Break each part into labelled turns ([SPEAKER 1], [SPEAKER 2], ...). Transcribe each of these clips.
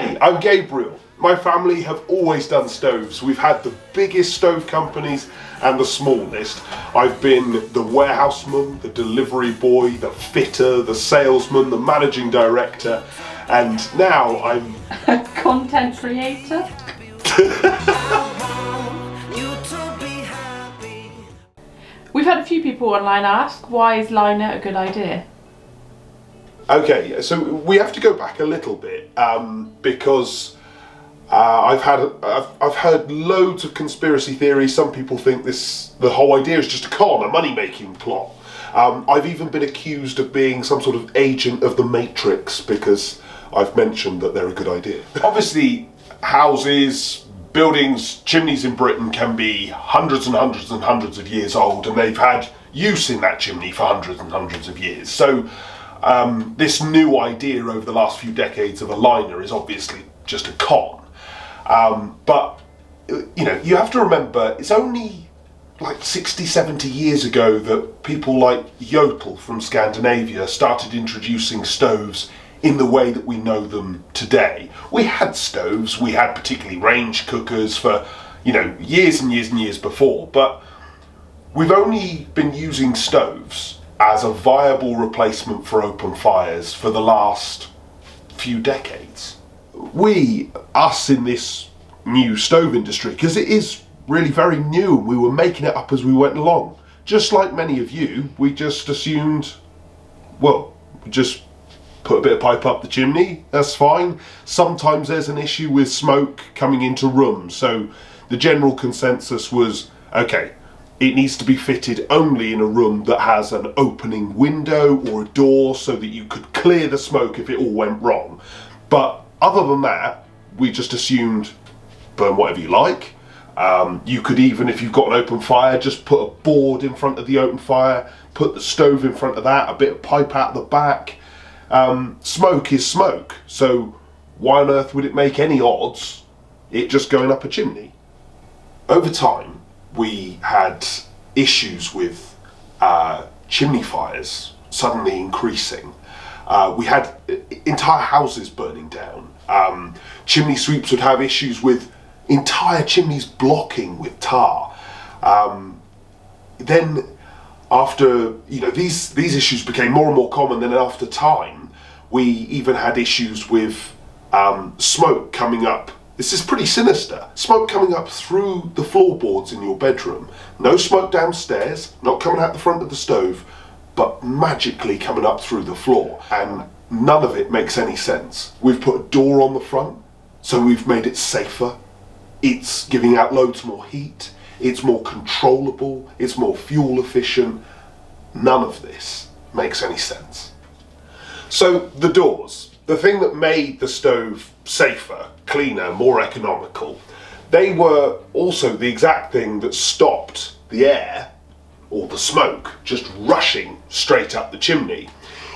[SPEAKER 1] Hey, I'm Gabriel. My family have always done stoves. We've had the biggest stove companies and the smallest. I've been the warehouseman, the delivery boy, the fitter, the salesman, the managing director, and now I'm
[SPEAKER 2] a content creator. We've had a few people online ask, why is liner a good idea?
[SPEAKER 1] Okay, so we have to go back a little bit because I've heard loads of conspiracy theories. Some people think the whole idea is just a con, a money-making plot. I've even been accused of being some sort of agent of the Matrix because I've mentioned that they're a good idea. Obviously, houses, buildings, chimneys in Britain can be hundreds and hundreds and hundreds of years old, and they've had use in that chimney for hundreds and hundreds of years. So this new idea over the last few decades of a liner is obviously just a con. But, you know, you have to remember, it's only like 60, 70 years ago that people like Jodl from Scandinavia started introducing stoves in the way that we know them today. We had stoves, we had particularly range cookers for, you know, years and years and years before, but we've only been using stoves as a viable replacement for open fires for the last few decades. Us in this new stove industry, because it is really very new, we were making it up as we went along. Just like many of you, we just assumed, well, we just put a bit of pipe up the chimney, that's fine. Sometimes there's an issue with smoke coming into rooms, so the general consensus was, okay, it needs to be fitted only in a room that has an opening window or a door so that you could clear the smoke if it all went wrong. But other than that, we just assumed burn whatever you like. You could even, if you've got an open fire, just put a board in front of the open fire, put the stove in front of that, a bit of pipe out the back. Smoke is smoke, so why on earth would it make any odds it just going up a chimney? Over time, we had issues with chimney fires suddenly increasing. We had entire houses burning down. Chimney sweeps would have issues with entire chimneys blocking with tar. Then after, you know, these issues became more and more common, then after time we even had issues with smoke coming up. This is pretty sinister. Smoke coming up through the floorboards in your bedroom. No smoke downstairs, not coming out the front of the stove, but magically coming up through the floor. And none of it makes any sense. We've put a door on the front, so we've made it safer. It's giving out loads more heat. It's more controllable. It's more fuel efficient. None of this makes any sense. So the doors. The thing that made the stove safer, cleaner, more economical, they were also the exact thing that stopped the air, or the smoke, just rushing straight up the chimney.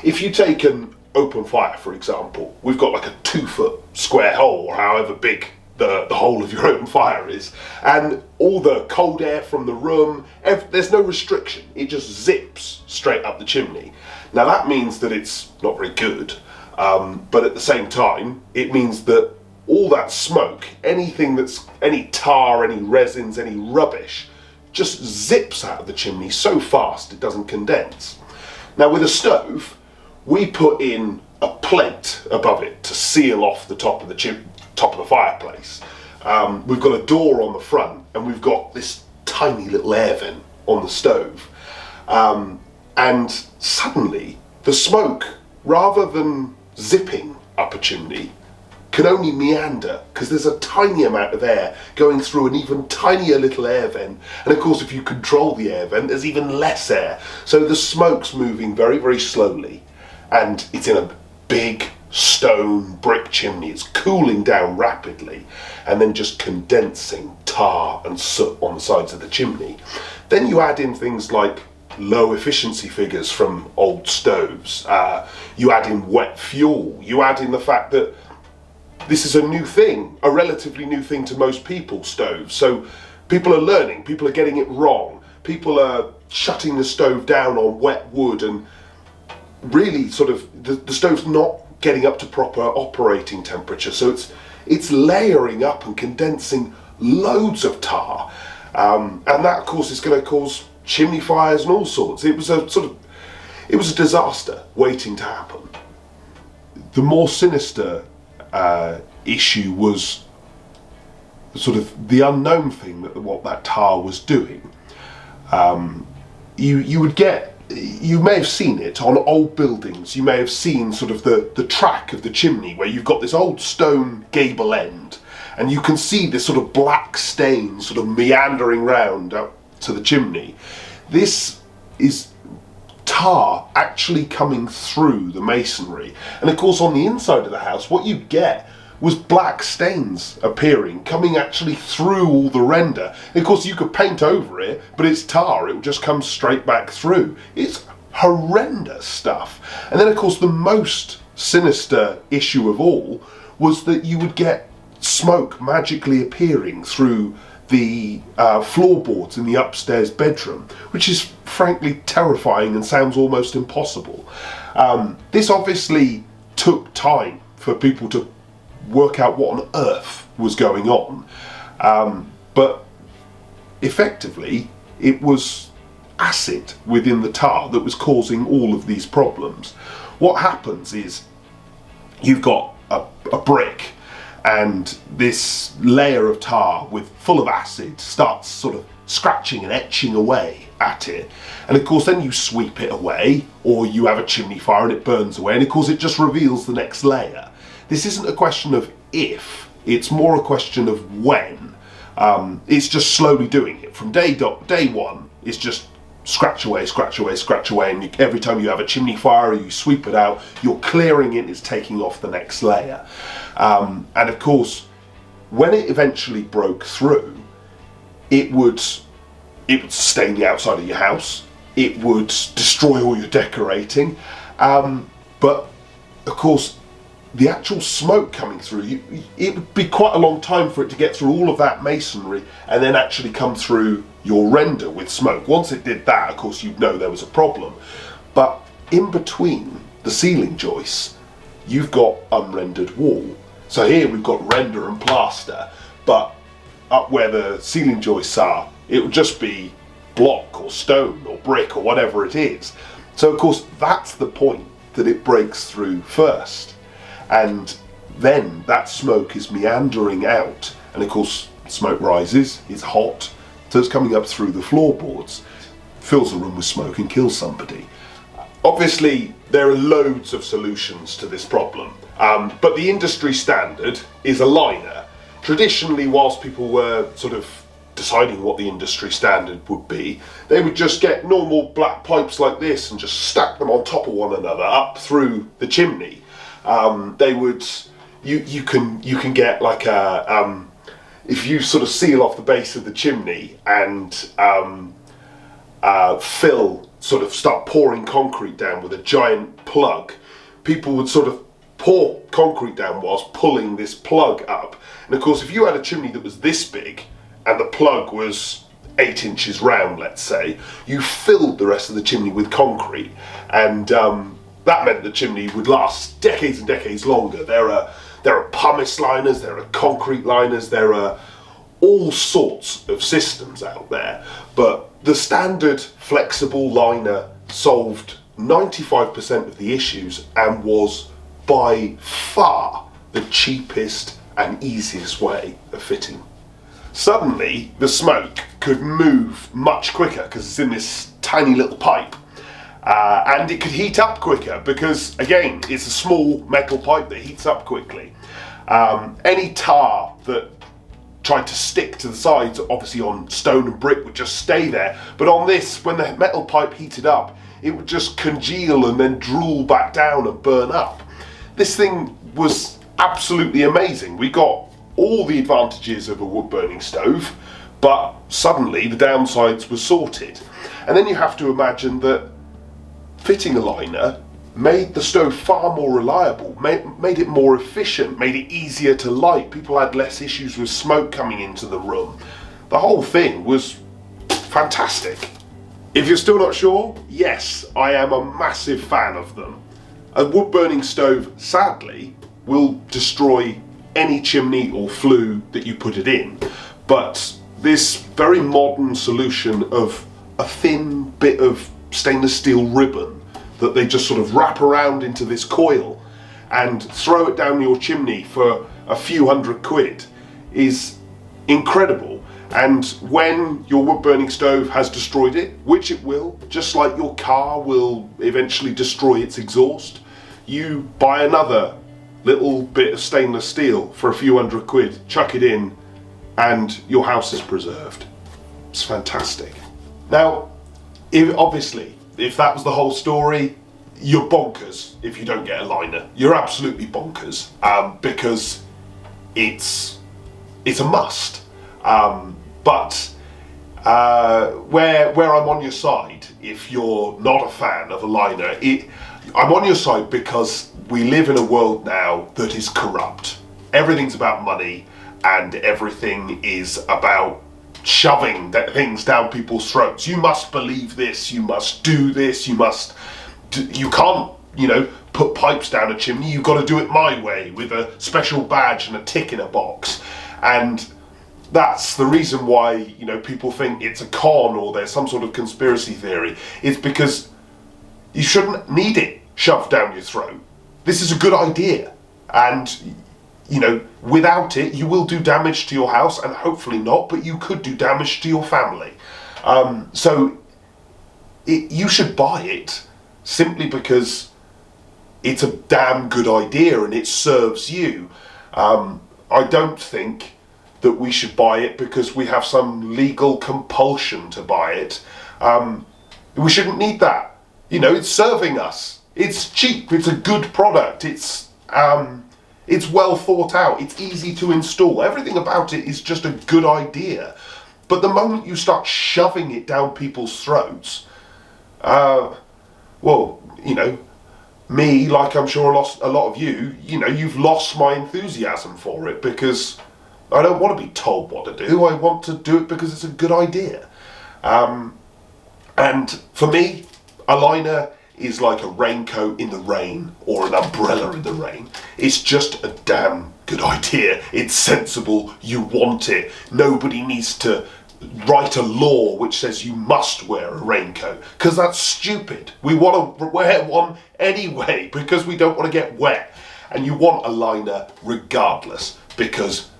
[SPEAKER 1] If you take an open fire, for example, we've got like a 2-foot square hole, or however big the hole of your open fire is, and all the cold air from the room, there's no restriction, it just zips straight up the chimney. Now that means that it's not very good, but at the same time, it means that all that smoke, anything that's, any tar, any resins, any rubbish, just zips out of the chimney so fast it doesn't condense. Now with a stove, we put in a plate above it to seal off the top of the fireplace. We've got a door on the front, and we've got this tiny little air vent on the stove. And suddenly, the smoke, rather than zipping up a chimney, can only meander, because there's a tiny amount of air going through an even tinier little air vent. And of course, if you control the air vent, there's even less air. So the smoke's moving very, very slowly, and it's in a big stone brick chimney. It's cooling down rapidly and then just condensing tar and soot on the sides of the chimney. Then you add in things like low efficiency figures from old stoves. You add in wet fuel. You add in the fact that this is a new thing, a relatively new thing to most people, stoves. So people are learning, people are getting it wrong. People are shutting the stove down on wet wood, and really sort of the stove's not getting up to proper operating temperature. So it's layering up and condensing loads of tar, and that of course is going to cause chimney fires and all sorts. It was a disaster waiting to happen. The more sinister issue was sort of the unknown thing, that what that tar was doing. You may have seen it on old buildings. You may have seen sort of the track of the chimney, where you've got this old stone gable end, and you can see this sort of black stain sort of meandering round up to the chimney. This is tar actually coming through the masonry, and of course on the inside of the house what you get was black stains appearing, coming actually through all the render. And of course you could paint over it, but it's tar, it will just come straight back through. It's horrendous stuff. And then of course the most sinister issue of all was that you would get smoke magically appearing through the floorboards in the upstairs bedroom, which is frankly terrifying and sounds almost impossible. This obviously took time for people to work out what on earth was going on, but effectively it was acid within the tar that was causing all of these problems. What happens is you've got a brick, and this layer of tar full of acid starts sort of scratching and etching away at it, and of course then you sweep it away, or you have a chimney fire and it burns away, and of course it just reveals the next layer. This isn't a question of if, it's more a question of when. It's just slowly doing it. From day one, it's just scratch away, scratch away, scratch away, and every time you have a chimney fire or you sweep it out, you're clearing it, it's taking off the next layer. And of course, when it eventually broke through, it would stain the outside of your house, it would destroy all your decorating, but of course the actual smoke coming through, it would be quite a long time for it to get through all of that masonry and then actually come through your render with smoke. Once it did that, of course, you'd know there was a problem. But in between the ceiling joists, you've got unrendered wall. So here we've got render and plaster, but up where the ceiling joists are, it would just be block or stone or brick or whatever it is. So of course, that's the point that it breaks through first. And then that smoke is meandering out, and of course smoke rises, it's hot, so it's coming up through the floorboards, fills the room with smoke and kills somebody. Obviously there are loads of solutions to this problem, but the industry standard is a liner. Traditionally, whilst people were sort of deciding what the industry standard would be, they would just get normal black pipes like this and just stack them on top of one another up through the chimney. They would, you can get like a, if you sort of seal off the base of the chimney and start pouring concrete down with a giant plug, people would sort of pour concrete down whilst pulling this plug up. And of course, if you had a chimney that was this big and the plug was 8 inches round, let's say, you filled the rest of the chimney with concrete, and that meant the chimney would last decades and decades longer. There are pumice liners, there are concrete liners, there are all sorts of systems out there, but the standard flexible liner solved 95% of the issues and was by far the cheapest and easiest way of fitting. Suddenly the smoke could move much quicker because it's in this tiny little pipe. And it could heat up quicker because, again, it's a small metal pipe that heats up quickly. Any tar that tried to stick to the sides, obviously on stone and brick, would just stay there. But on this, when the metal pipe heated up, it would just congeal and then drool back down and burn up. This thing was absolutely amazing. We got all the advantages of a wood-burning stove, but suddenly the downsides were sorted. And then you have to imagine that fitting a liner made the stove far more reliable, made it more efficient, made it easier to light. People had less issues with smoke coming into the room. The whole thing was fantastic. If you're still not sure, yes, I am a massive fan of them. A wood burning stove, sadly, will destroy any chimney or flue that you put it in, but this very modern solution of a thin bit of stainless steel ribbon that they just sort of wrap around into this coil and throw it down your chimney for a few £100 is incredible. And when your wood burning stove has destroyed it, which it will, just like your car will eventually destroy its exhaust, you buy another little bit of stainless steel for a few £100, chuck it in, and your house is preserved. It's fantastic. Now, if that was the whole story, you're bonkers if you don't get a liner. You're absolutely bonkers, because it's a must. But where I'm on your side, if you're not a fan of a liner, I'm on your side because we live in a world now that is corrupt. Everything's about money, and everything is about shoving things down people's throats. You must believe this, you must do this, you can't, put pipes down a chimney, you've got to do it my way with a special badge and a tick in a box. And that's the reason why, people think it's a con or there's some sort of conspiracy theory. It's because you shouldn't need it shoved down your throat. This is a good idea. And, without it, you will do damage to your house, and hopefully not, but you could do damage to your family. You should buy it simply because it's a damn good idea and it serves you. I don't think that we should buy it because we have some legal compulsion to buy it. We shouldn't need that. It's serving us. It's cheap. It's a good product. It's well thought out. It's easy to install. Everything about it is just a good idea. But the moment you start shoving it down people's throats, me, like I'm sure a lot of you, you've lost my enthusiasm for it, because I don't want to be told what to do. I want to do it because it's a good idea. And for me, a liner is like a raincoat in the rain or an umbrella in the rain. It's just a damn good idea. It's sensible. You want it. Nobody needs to write a law which says you must wear a raincoat, because that's stupid. We want to wear one anyway because we don't want to get wet. And you want a liner regardless, because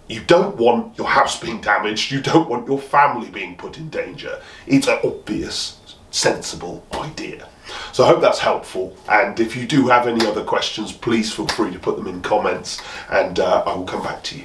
[SPEAKER 1] you don't want your house being damaged. You don't want your family being put in danger. It's an obvious, sensible idea. So I hope that's helpful, and if you do have any other questions, please feel free to put them in comments, and I will come back to you.